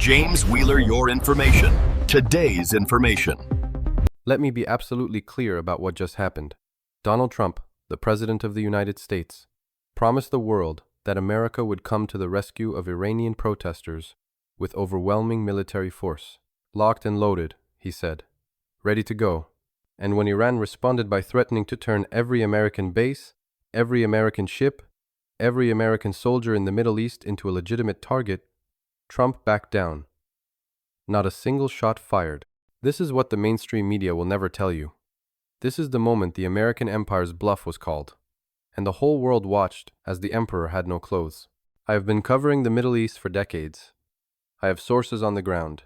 James Wheeler, your information. Today's information. Let me be absolutely clear about what just happened. Donald Trump, the President of the United States, promised the world that America would come to the rescue of Iranian protesters with overwhelming military force. Locked and loaded, he said. Ready to go. And when Iran responded by threatening to turn every American base, every American ship, every American soldier in the Middle East into a legitimate target, Trump backed down. Not a single shot fired. This is what the mainstream media will never tell you. This is the moment the American empire's bluff was called, and the whole world watched as the emperor had no clothes. I have been covering the Middle East for decades. I have sources on the ground.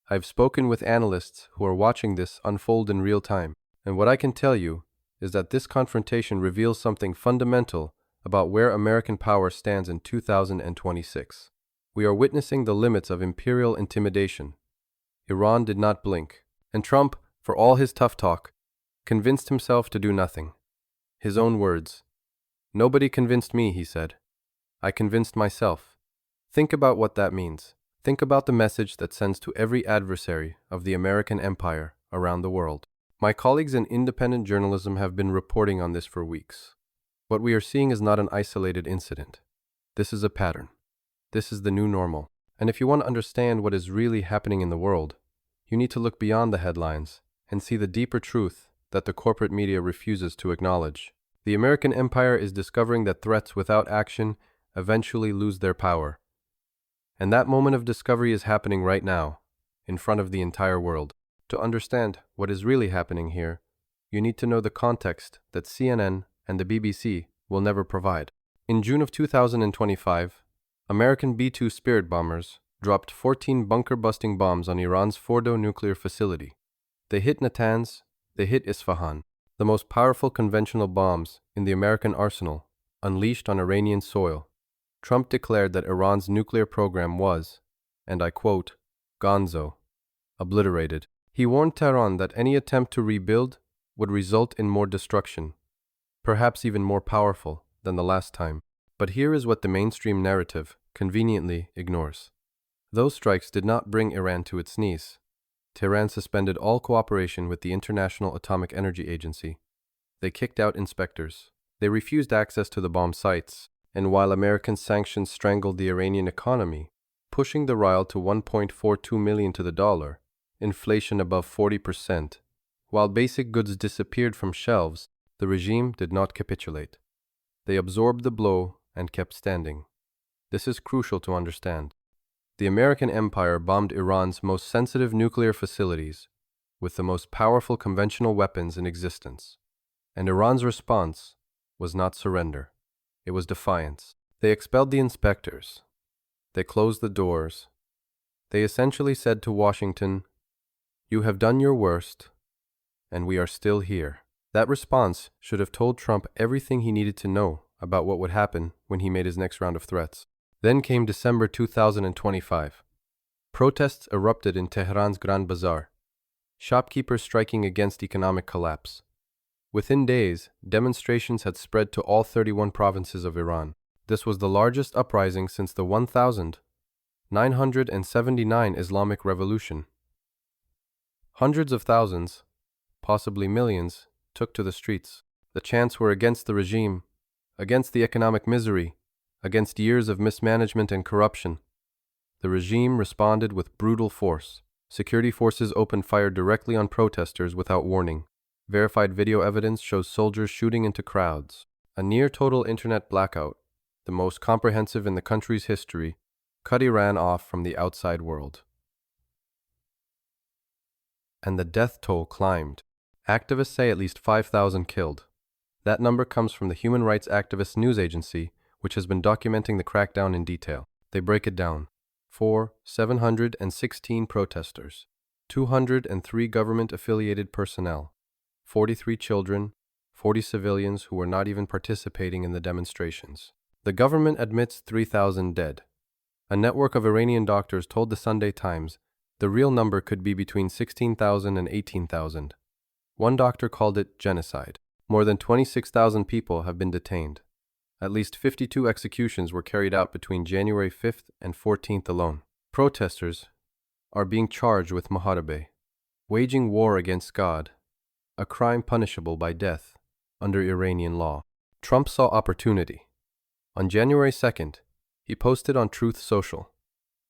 I have spoken with analysts who are watching this unfold in real time, and what I can tell you is that this confrontation reveals something fundamental about where American power stands in 2026. We are witnessing the limits of imperial intimidation. Iran did not blink, and Trump, for all his tough talk, convinced himself to do nothing. His own words. "Nobody convinced me," he said. "I convinced myself." Think about what that means. Think about the message that sends to every adversary of the American empire around the world. My colleagues in independent journalism have been reporting on this for weeks. What we are seeing is not an isolated incident. This is a pattern. This is the new normal. And if you want to understand what is really happening in the world, you need to look beyond the headlines and see the deeper truth that the corporate media refuses to acknowledge. The American empire is discovering that threats without action eventually lose their power. And that moment of discovery is happening right now, in front of the entire world. To understand what is really happening here, you need to know the context that CNN and the BBC will never provide. In June of 2025, American B-2 Spirit bombers dropped 14 bunker-busting bombs on Iran's Fordo nuclear facility. They hit Natanz, they hit Isfahan, the most powerful conventional bombs in the American arsenal, unleashed on Iranian soil. Trump declared that Iran's nuclear program was, and I quote, "gonzo," obliterated. He warned Tehran that any attempt to rebuild would result in more destruction, perhaps even more powerful than the last time. But here is what the mainstream narrative conveniently ignores. Those strikes did not bring Iran to its knees. Tehran suspended all cooperation with the International Atomic Energy Agency. They kicked out inspectors. They refused access to the bomb sites. And while American sanctions strangled the Iranian economy, pushing the rial to 1.42 million to the dollar, inflation above 40%, while basic goods disappeared from shelves, the regime did not capitulate. They absorbed the blow and kept standing. This is crucial to understand. The American empire bombed Iran's most sensitive nuclear facilities with the most powerful conventional weapons in existence. And Iran's response was not surrender. It was defiance. They expelled the inspectors. They closed the doors. They essentially said to Washington, "You have done your worst, and we are still here." That response should have told Trump everything he needed to know about what would happen when he made his next round of threats. Then came December 2025. Protests erupted in Tehran's Grand Bazaar, shopkeepers striking against economic collapse. Within days, demonstrations had spread to all 31 provinces of Iran. This was the largest uprising since the 1979 Islamic Revolution. Hundreds of thousands, possibly millions, took to the streets. The chants were against the regime, against the economic misery, against years of mismanagement and corruption. The regime responded with brutal force. Security forces opened fire directly on protesters without warning. Verified video evidence shows soldiers shooting into crowds. A near-total internet blackout, the most comprehensive in the country's history, cut Iran off from the outside world. And the death toll climbed. Activists say at least 5,000 killed. That number comes from the human rights activist news agency, which has been documenting the crackdown in detail. They break it down. 716 protesters, 203 government-affiliated personnel, 43 children, 40 civilians who were not even participating in the demonstrations. The government admits 3,000 dead. A network of Iranian doctors told the Sunday Times the real number could be between 16,000 and 18,000. One doctor called it genocide. More than 26,000 people have been detained. At least 52 executions were carried out between January 5th and 14th alone. Protesters, are being charged with Muharebe, waging war against God, a crime punishable by death under Iranian law. Trump saw opportunity. On January 2nd, he posted on Truth Social,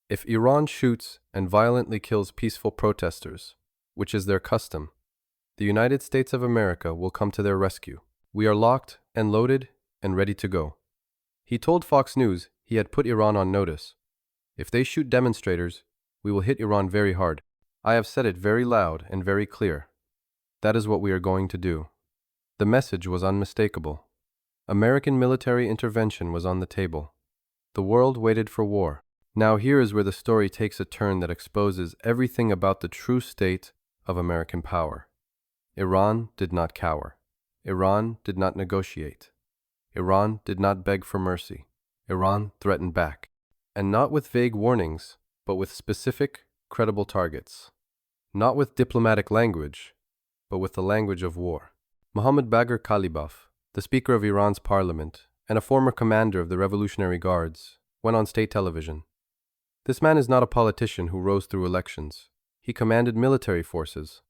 "If Iran shoots and violently kills peaceful protesters, which is their custom, the United States of America will come to their rescue. We are locked and loaded and ready to go." He told Fox News he had put Iran on notice. "If they shoot demonstrators, we will hit Iran very hard. I have said it very loud and very clear. That is what we are going to do." The message was unmistakable. American military intervention was on the table. The world waited for war. Now here is where the story takes a turn that exposes everything about the true state of American power. Iran did not cower. Iran did not negotiate. Iran did not beg for mercy. Iran threatened back. And not with vague warnings, but with specific, credible targets. Not with diplomatic language, but with the language of war. Mohammad Bagher Kalibaf, the Speaker of Iran's parliament and a former commander of the Revolutionary Guards, went on state television. This man is not a politician who rose through elections. He commanded military forces.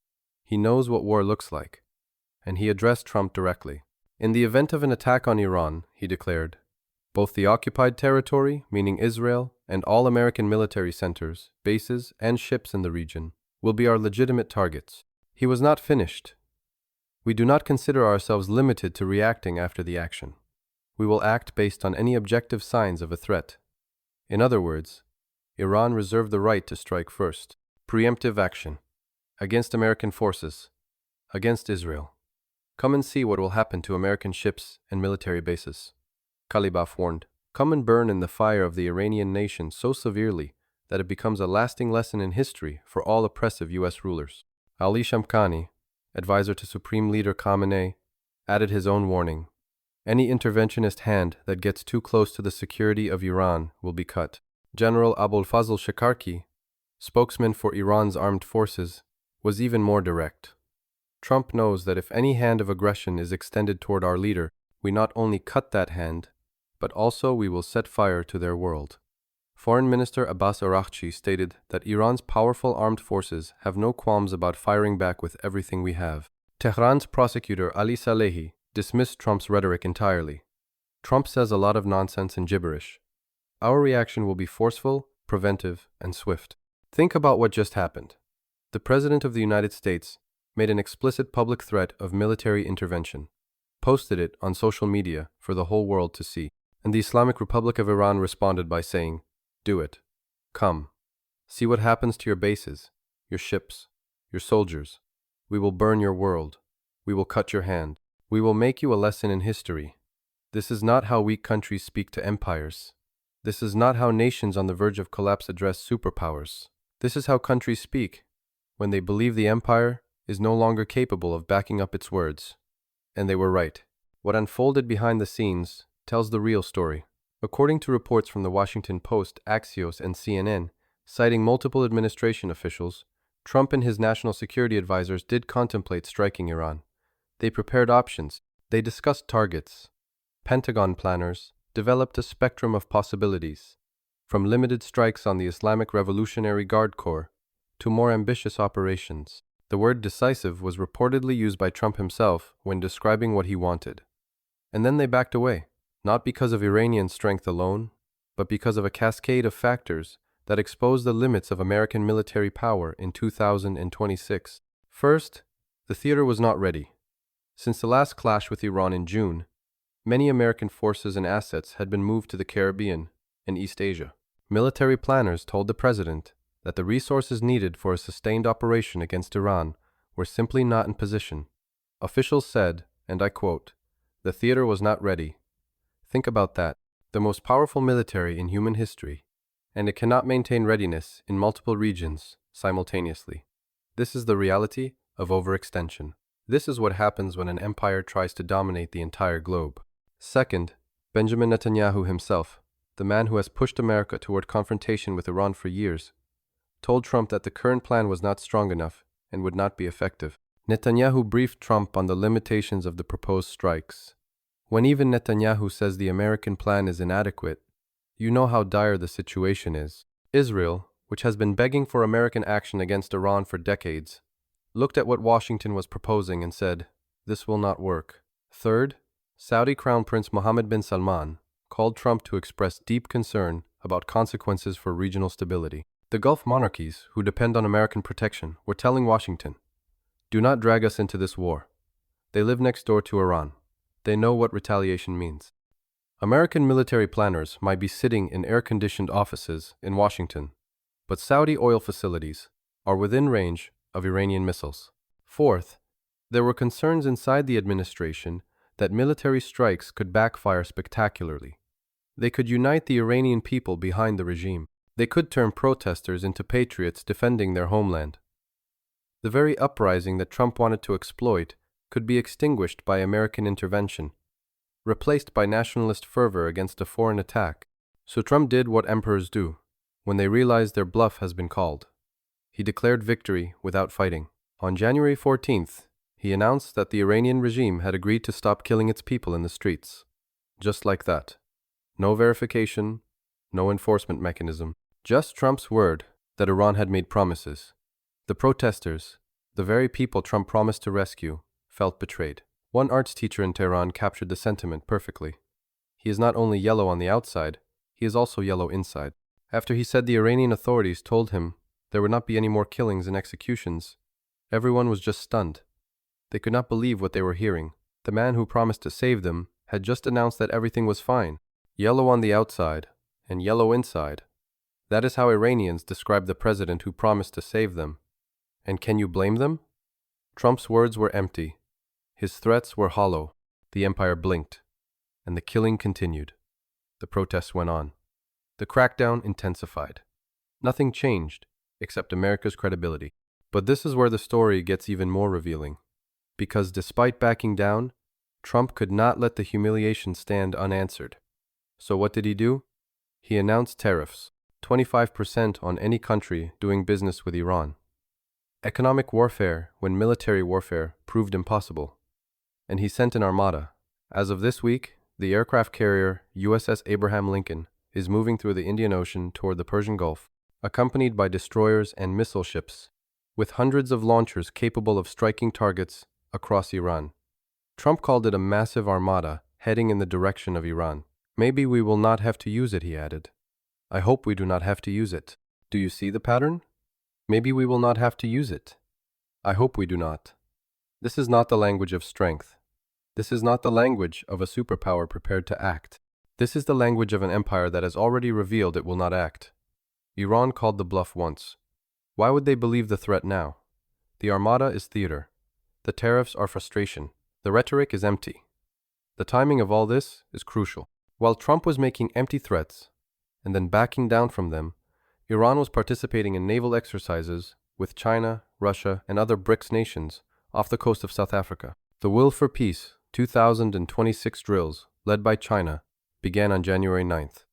He knows what war looks like. And he addressed Trump directly. "In the event of an attack on Iran," he declared, "both the occupied territory, meaning Israel, and all American military centers, bases, and ships in the region will be our legitimate targets." He was not finished. "We do not consider ourselves limited to reacting after the action. We will act based on any objective signs of a threat." In other words, Iran reserved the right to strike first. Preemptive action. Against American forces. Against Israel. "Come and see what will happen to American ships and military bases." Kalibaf warned. "Come and burn in the fire of the Iranian nation so severely that it becomes a lasting lesson in history for all oppressive U.S. rulers." Ali Shamkhani, advisor to Supreme Leader Khamenei, added his own warning. "Any interventionist hand that gets too close to the security of Iran will be cut." General Abolfazl Shakarki, spokesman for Iran's armed forces, was even more direct. "Trump knows that if any hand of aggression is extended toward our leader, we not only cut that hand, but also we will set fire to their world." Foreign Minister Abbas Araghchi stated that Iran's powerful armed forces have no qualms about firing back with everything we have. Tehran's prosecutor Ali Salehi dismissed Trump's rhetoric entirely. "Trump says a lot of nonsense and gibberish. Our reaction will be forceful, preventive, and swift." Think about what just happened. The President of the United States made an explicit public threat of military intervention, posted it on social media for the whole world to see, and the Islamic Republic of Iran responded by saying, "Do it. Come. See what happens to your bases, your ships, your soldiers. We will burn your world. We will cut your hand. We will make you a lesson in history. This is not how weak countries speak to empires. This is not how nations on the verge of collapse address superpowers. This is how countries speak when they believe the empire is no longer capable of backing up its words." And they were right. What unfolded behind the scenes tells the real story. According to reports from the Washington Post, Axios, and CNN, citing multiple administration officials, Trump and his national security advisors did contemplate striking Iran. They prepared options. They discussed targets. Pentagon planners developed a spectrum of possibilities, from limited strikes on the Islamic Revolutionary Guard Corps to more ambitious operations. The word decisive was reportedly used by Trump himself when describing what he wanted. And then they backed away. Not because of Iranian strength alone, but because of a cascade of factors that expose the limits of American military power in 2026. First, the theater was not ready. Since the last clash with Iran in June, many American forces and assets had been moved to the Caribbean and East Asia. Military planners told the president that the resources needed for a sustained operation against Iran were simply not in position. Officials said, and I quote, "The theater was not ready." Think about that. The most powerful military in human history, and it cannot maintain readiness in multiple regions simultaneously. This is the reality of overextension. This is what happens when an empire tries to dominate the entire globe. Second, Benjamin Netanyahu himself, the man who has pushed America toward confrontation with Iran for years, told Trump that the current plan was not strong enough and would not be effective. Netanyahu briefed Trump on the limitations of the proposed strikes. When even Netanyahu says the American plan is inadequate, you know how dire the situation is. Israel, which has been begging for American action against Iran for decades, looked at what Washington was proposing and said, "This will not work." Third, Saudi Crown Prince Mohammed bin Salman called Trump to express deep concern about consequences for regional stability. The Gulf monarchies, who depend on American protection, were telling Washington, "Do not drag us into this war." They live next door to Iran. They know what retaliation means. American military planners might be sitting in air-conditioned offices in Washington, but Saudi oil facilities are within range of Iranian missiles. Fourth, there were concerns inside the administration that military strikes could backfire spectacularly. They could unite the Iranian people behind the regime. They could turn protesters into patriots defending their homeland. The very uprising that Trump wanted to exploit could be extinguished by American intervention, replaced by nationalist fervor against a foreign attack. So Trump did what emperors do when they realize their bluff has been called. He declared victory without fighting. On January 14th, he announced that the Iranian regime had agreed to stop killing its people in the streets. Just like that. No verification, no enforcement mechanism. Just Trump's word that Iran had made promises. The protesters, the very people Trump promised to rescue, felt betrayed. One arts teacher in Tehran captured the sentiment perfectly. He is not only yellow on the outside, he is also yellow inside. After he said the Iranian authorities told him there would not be any more killings and executions, everyone was just stunned. They could not believe what they were hearing. The man who promised to save them had just announced that everything was fine. Yellow on the outside and yellow inside. That is how Iranians describe the president who promised to save them. And can you blame them? Trump's words were empty. His threats were hollow. The empire blinked, and the killing continued. The protests went on. The crackdown intensified. Nothing changed, except America's credibility. But this is where the story gets even more revealing. Because despite backing down, Trump could not let the humiliation stand unanswered. So what did he do? He announced tariffs, 25% on any country doing business with Iran. Economic warfare when military warfare proved impossible. And he sent an armada. As of this week, the aircraft carrier USS Abraham Lincoln is moving through the Indian Ocean toward the Persian Gulf, accompanied by destroyers and missile ships, with hundreds of launchers capable of striking targets across Iran. Trump called it a massive armada heading in the direction of Iran. Maybe we will not have to use it, he added. I hope we do not have to use it. Do you see the pattern? Maybe we will not have to use it. I hope we do not. This is not the language of strength. This is not the language of a superpower prepared to act. This is the language of an empire that has already revealed it will not act. Iran called the bluff once. Why would they believe the threat now? The armada is theater. The tariffs are frustration. The rhetoric is empty. The timing of all this is crucial. While Trump was making empty threats and then backing down from them, Iran was participating in naval exercises with China, Russia, and other BRICS nations off the coast of South Africa. The Will for Peace 2026 drills, led by China, began on January 9th.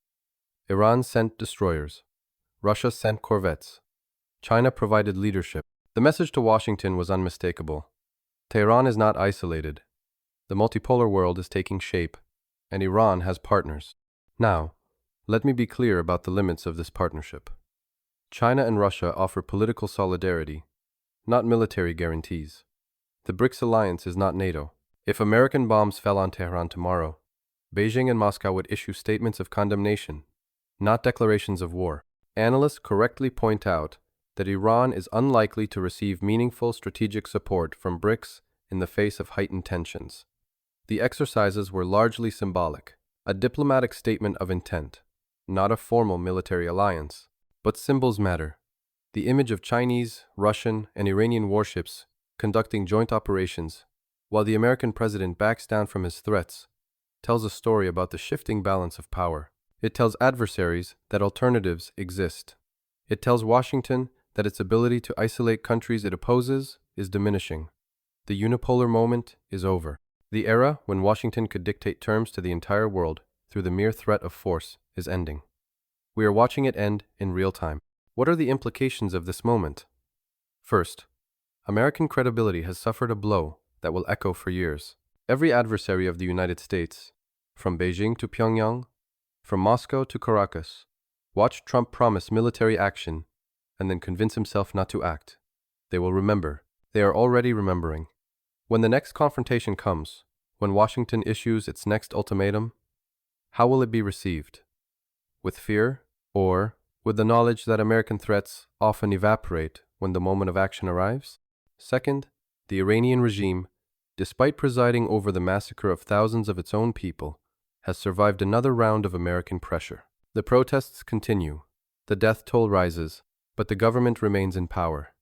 Iran sent destroyers. Russia sent corvettes. China provided leadership. The message to Washington was unmistakable. Tehran is not isolated. The multipolar world is taking shape, and Iran has partners. Now, let me be clear about the limits of this partnership. China and Russia offer political solidarity, not military guarantees. The BRICS alliance is not NATO. If American bombs fell on Tehran tomorrow, Beijing and Moscow would issue statements of condemnation, not declarations of war. Analysts correctly point out that Iran is unlikely to receive meaningful strategic support from BRICS in the face of heightened tensions. The exercises were largely symbolic, a diplomatic statement of intent, not a formal military alliance. But symbols matter. The image of Chinese, Russian, and Iranian warships conducting joint operations, while the American president backs down from his threats, tells a story about the shifting balance of power. It tells adversaries that alternatives exist. It tells Washington that its ability to isolate countries it opposes is diminishing. The unipolar moment is over. The era when Washington could dictate terms to the entire world through the mere threat of force is ending. We are watching it end in real time. What are the implications of this moment? First, American credibility has suffered a blow that will echo for years. Every adversary of the United States, from Beijing to Pyongyang, from Moscow to Caracas, watched Trump promise military action and then convince himself not to act. They will remember. They are already remembering. When the next confrontation comes, when Washington issues its next ultimatum, how will it be received? With fear, or with the knowledge that American threats often evaporate when the moment of action arrives? Second, the Iranian regime, despite presiding over the massacre of thousands of its own people, has survived another round of American pressure. The protests continue, the death toll rises, but the government remains in power.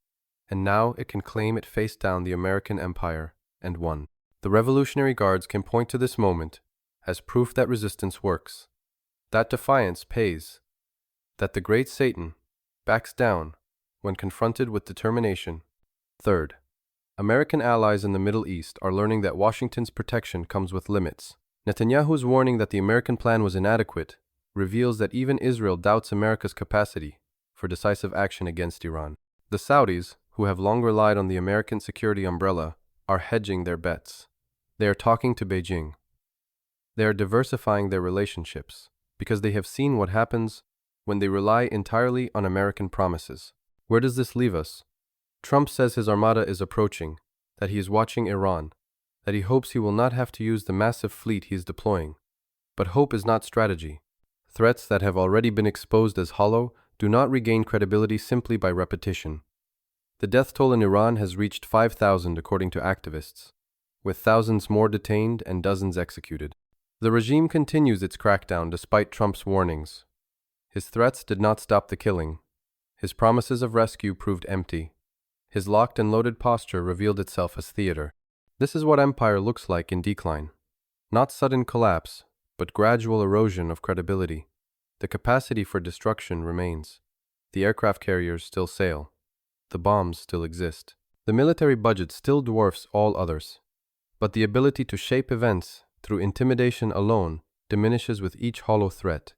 And now it can claim it faced down the American empire and won. The Revolutionary Guards can point to this moment as proof that resistance works, that defiance pays, that the great Satan backs down when confronted with determination. Third, American allies in the Middle East are learning that Washington's protection comes with limits. Netanyahu's warning that the American plan was inadequate reveals that even Israel doubts America's capacity for decisive action against Iran. The Saudis, who have long relied on the American security umbrella, are hedging their bets. They are talking to Beijing. They are diversifying their relationships because they have seen what happens when they rely entirely on American promises. Where does this leave us? Trump says his armada is approaching, that he is watching Iran, that he hopes he will not have to use the massive fleet he is deploying. But hope is not strategy. Threats that have already been exposed as hollow do not regain credibility simply by repetition. The death toll in Iran has reached 5,000 according to activists, with thousands more detained and dozens executed. The regime continues its crackdown despite Trump's warnings. His threats did not stop the killing. His promises of rescue proved empty. His locked and loaded posture revealed itself as theater. This is what empire looks like in decline. Not sudden collapse, but gradual erosion of credibility. The capacity for destruction remains. The aircraft carriers still sail. The bombs still exist. The military budget still dwarfs all others. But the ability to shape events through intimidation alone diminishes with each hollow threat,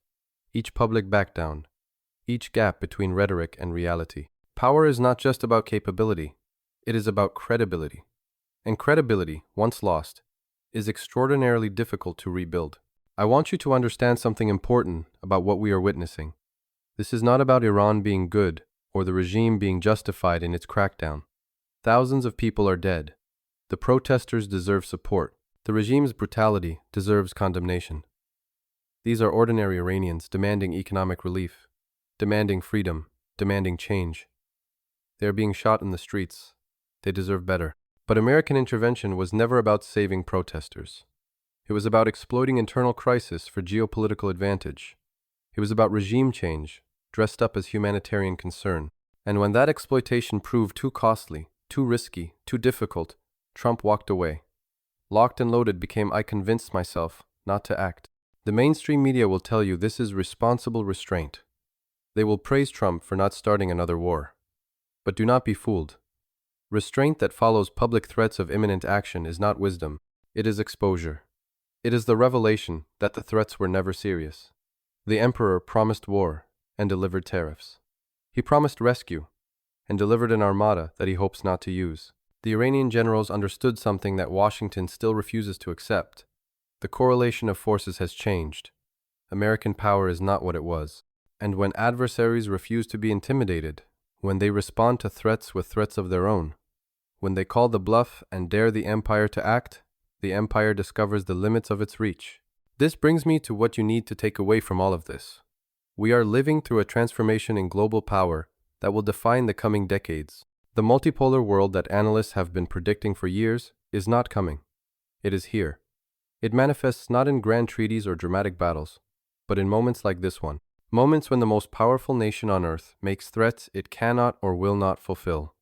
each public backdown, each gap between rhetoric and reality. Power is not just about capability, it is about credibility. And credibility, once lost, is extraordinarily difficult to rebuild. I want you to understand something important about what we are witnessing. This is not about Iran being good or the regime being justified in its crackdown. Thousands of people are dead. The protesters deserve support. The regime's brutality deserves condemnation. These are ordinary Iranians demanding economic relief, demanding freedom, demanding change. They are being shot in the streets. They deserve better. But American intervention was never about saving protesters. It was about exploiting internal crisis for geopolitical advantage. It was about regime change, dressed up as humanitarian concern. And when that exploitation proved too costly, too risky, too difficult, Trump walked away. Locked and loaded became "I convinced myself not to act." The mainstream media will tell you this is responsible restraint. They will praise Trump for not starting another war. But do not be fooled. Restraint that follows public threats of imminent action is not wisdom. It is exposure. It is the revelation that the threats were never serious. The emperor promised war and delivered tariffs. He promised rescue and delivered an armada that he hopes not to use. The Iranian generals understood something that Washington still refuses to accept. The correlation of forces has changed. American power is not what it was. And when adversaries refuse to be intimidated, when they respond to threats with threats of their own, when they call the bluff and dare the empire to act, the empire discovers the limits of its reach. This brings me to what you need to take away from all of this. We are living through a transformation in global power that will define the coming decades. The multipolar world that analysts have been predicting for years is not coming. It is here. It manifests not in grand treaties or dramatic battles, but in moments like this one. Moments when the most powerful nation on earth makes threats it cannot or will not fulfill.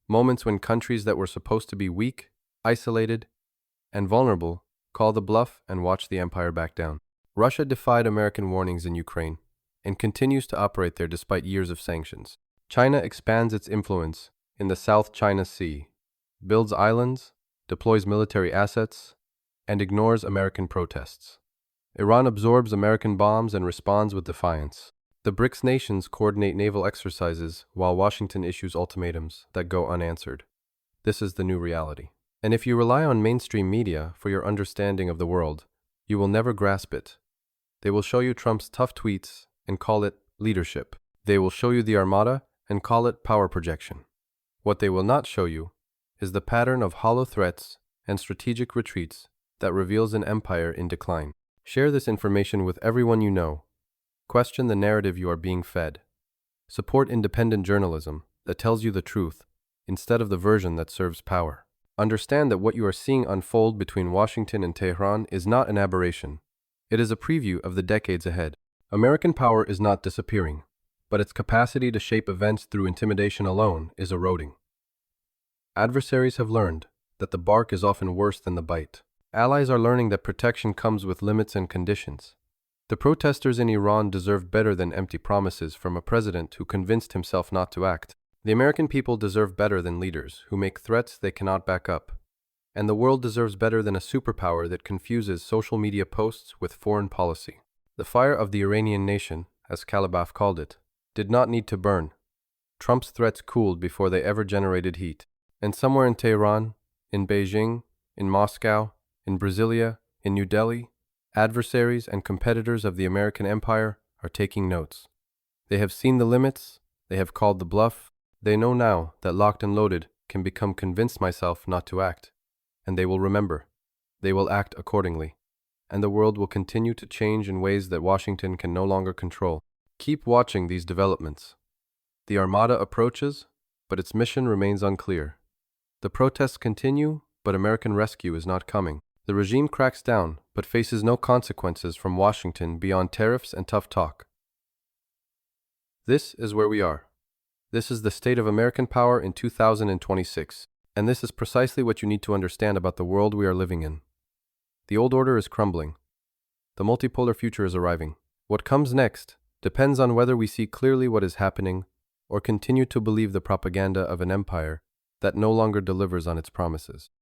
Moments when countries that were supposed to be weak, isolated, and vulnerable call the bluff and watch the empire back down. Russia defied American warnings in Ukraine and continues to operate there despite years of sanctions. China expands its influence in the South China Sea, builds islands, deploys military assets, and ignores American protests. Iran absorbs American bombs and responds with defiance. The BRICS nations coordinate naval exercises while Washington issues ultimatums that go unanswered. This is the new reality. And if you rely on mainstream media for your understanding of the world, you will never grasp it. They will show you Trump's tough tweets and call it leadership. They will show you the armada and call it power projection. What they will not show you is the pattern of hollow threats and strategic retreats that reveals an empire in decline. Share this information with everyone you know. Question the narrative you are being fed. Support independent journalism that tells you the truth instead of the version that serves power. Understand that what you are seeing unfold between Washington and Tehran is not an aberration. It is a preview of the decades ahead. American power is not disappearing, but its capacity to shape events through intimidation alone is eroding. Adversaries have learned that the bark is often worse than the bite. Allies are learning that protection comes with limits and conditions. The protesters in Iran deserve better than empty promises from a president who convinced himself not to act. The American people deserve better than leaders who make threats they cannot back up. And the world deserves better than a superpower that confuses social media posts with foreign policy. The fire of the Iranian nation, as Kalibaf called it, did not need to burn. Trump's threats cooled before they ever generated heat. And somewhere in Tehran, in Beijing, in Moscow, in Brasilia, in New Delhi, adversaries and competitors of the American empire are taking notes. They have seen the limits, they have called the bluff, they know now that locked and loaded can become convinced myself not to act. And they will remember. They will act accordingly. And the world will continue to change in ways that Washington can no longer control. Keep watching these developments. The Armada approaches, but its mission remains unclear. The protests continue, but American rescue is not coming. The regime cracks down, but faces no consequences from Washington beyond tariffs and tough talk. This is where we are. This is the state of American power in 2026, and this is precisely what you need to understand about the world we are living in. The old order is crumbling. The multipolar future is arriving. What comes next depends on whether we see clearly what is happening or continue to believe the propaganda of an empire that no longer delivers on its promises.